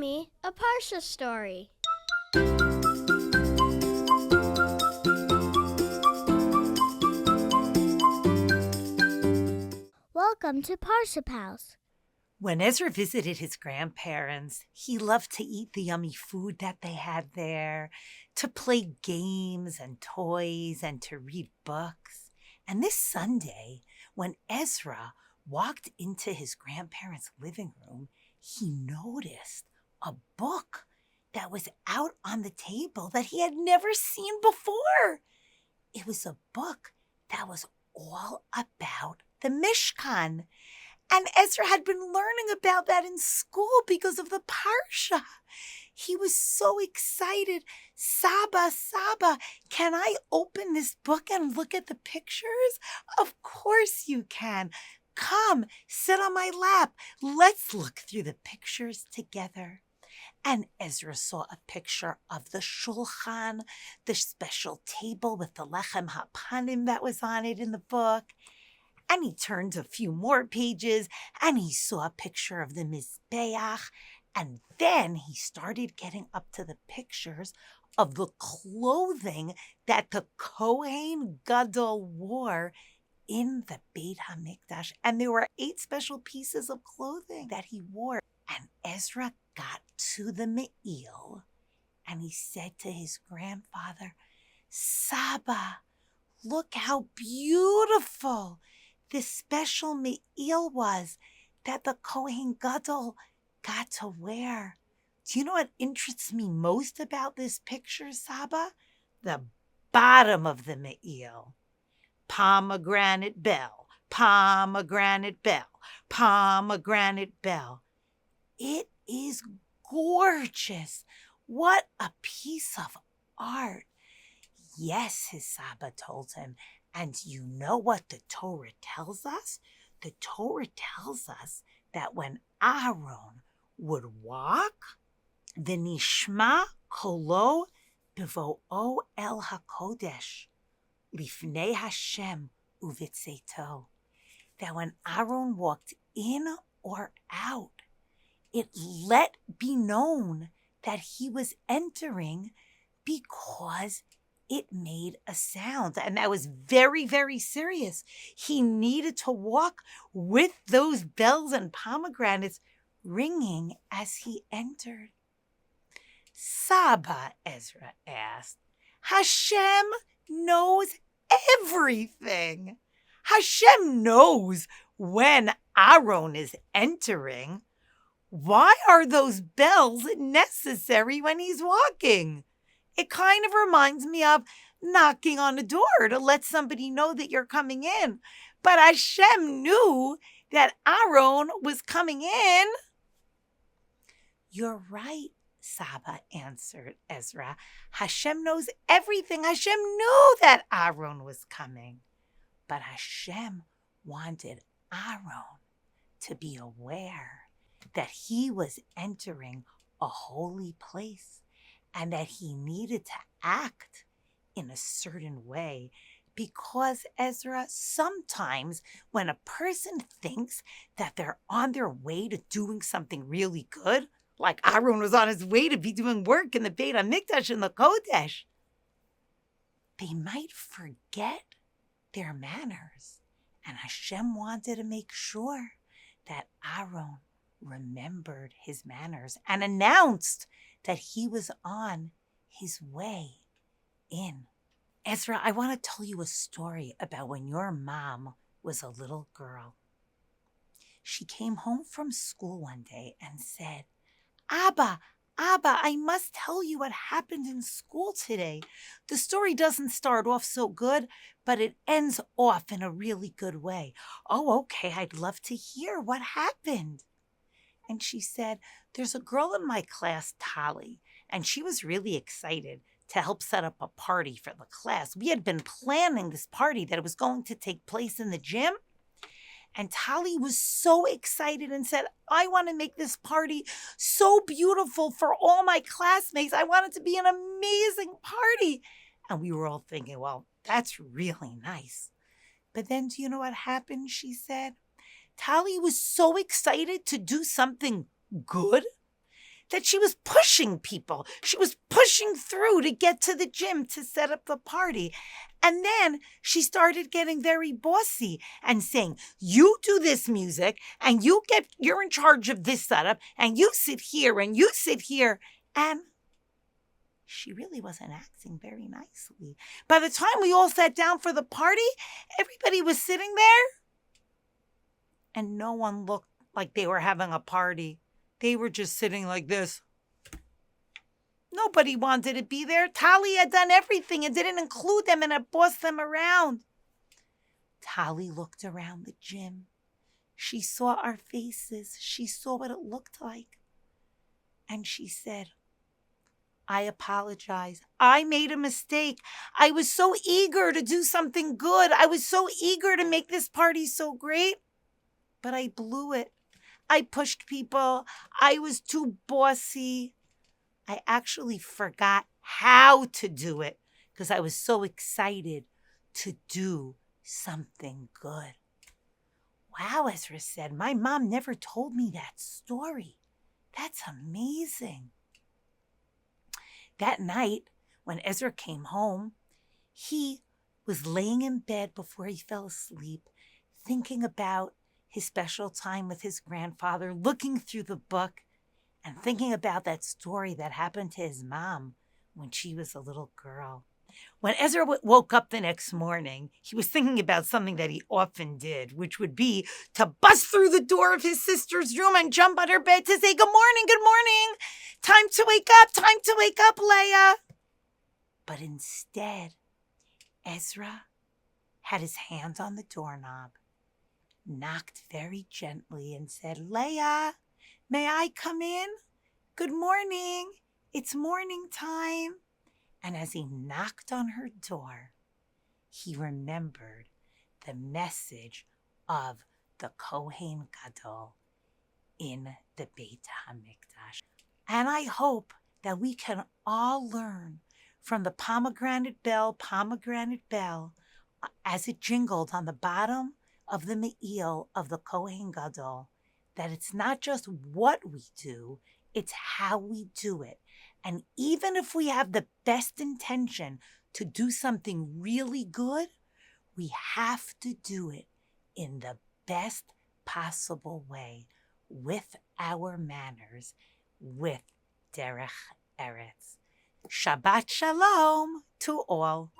me a Parsha story. Welcome to Parsha House. When Ezra visited his grandparents, he loved to eat the yummy food that they had there, to play games and toys, and to read books. And this Sunday, when Ezra walked into his grandparents' living room, he noticed a book that was out on the table that he had never seen before. It was a book that was all about the Mishkan. And Ezra had been learning about that in school because of the Parsha. He was so excited. Saba, can I open this book and look at the pictures? Of course you can. Come, sit on my lap. Let's look through the pictures together. And Ezra saw a picture of the shulchan, the special table with the lechem hapanim that was on it in the book. And he turned a few more pages, and he saw a picture of the mizbeach. And then he started getting up to the pictures of the clothing that the Kohen Gadol wore in the Beit HaMikdash. And there were 8 special pieces of clothing that he wore. And Ezra got to the me'il, and he said to his grandfather, Saba, look how beautiful this special me'il was that the Kohen Gadol got to wear. Do you know what interests me most about this picture, Saba? The bottom of the me'il. Pomegranate bell, pomegranate bell, pomegranate bell. It is gorgeous. What a piece of art. Yes, his Saba told him. And you know what the Torah tells us? The Torah tells us that when Aaron would walk, v'nishma kolo b'vo'o el hakodesh, lifnei Hashem uvitzeto, that when Aaron walked in or out, it let be known that he was entering because it made a sound. And that was very, very serious. He needed to walk with those bells and pomegranates ringing as he entered. Saba, Ezra asked, Hashem knows everything. Hashem knows when Aaron is entering. Why are those bells necessary when he's walking? It kind of reminds me of knocking on a door to let somebody know that you're coming in. But Hashem knew that Aaron was coming in. You're right, Saba answered Ezra. Hashem knows everything. Hashem knew that Aaron was coming. But Hashem wanted Aaron to be aware that he was entering a holy place, and that he needed to act in a certain way. Because, Ezra, sometimes when a person thinks that they're on their way to doing something really good, like Aaron was on his way to be doing work in the Beit HaMikdash in the Kodesh, they might forget their manners. And Hashem wanted to make sure that Aaron remembered his manners and announced that he was on his way in. Ezra, I want to tell you a story about when your mom was a little girl. She came home from school one day and said, Abba, I must tell you what happened in school today. The story doesn't start off so good, but it ends off in a really good way. Oh, okay, I'd love to hear what happened. And she said, there's a girl in my class, Tali, and she was really excited to help set up a party for the class. We had been planning this party that it was going to take place in the gym. And Tali was so excited and said, I want to make this party so beautiful for all my classmates. I want it to be an amazing party. And we were all thinking, well, that's really nice. But then do you know what happened, she said? Tali was so excited to do something good that she was pushing people. She was pushing through to get to the gym to set up the party. And then she started getting very bossy and saying, you do this music and you're in charge of this setup and you sit here and you sit here. And she really wasn't acting very nicely. By the time we all sat down for the party, everybody was sitting there and no one looked like they were having a party. They were just sitting like this. Nobody wanted to be there. Tali had done everything and didn't include them and had bossed them around. Tali looked around the gym. She saw our faces. She saw what it looked like. And she said, I apologize. I made a mistake. I was so eager to do something good. I was so eager to make this party so great. But I blew it. I pushed people. I was too bossy. I actually forgot how to do it because I was so excited to do something good. Wow, Ezra said, my mom never told me that story. That's amazing. That night, when Ezra came home, he was laying in bed before he fell asleep, thinking about his special time with his grandfather, looking through the book, and thinking about that story that happened to his mom when she was a little girl. When Ezra woke up the next morning, he was thinking about something that he often did, which would be to bust through the door of his sister's room and jump on her bed to say, good morning, good morning. Time to wake up, Leah. But instead, Ezra had his hand on the doorknob, knocked very gently and said, Leah, may I come in? Good morning. It's morning time. And as he knocked on her door, he remembered the message of the Kohen Gadol in the Beit HaMikdash. And I hope that we can all learn from the pomegranate bell, as it jingled on the bottom of the me'il of the Kohen Gadol, that it's not just what we do, it's how we do it. And even if we have the best intention to do something really good, we have to do it in the best possible way, with our manners, with derech eretz. Shabbat shalom to all.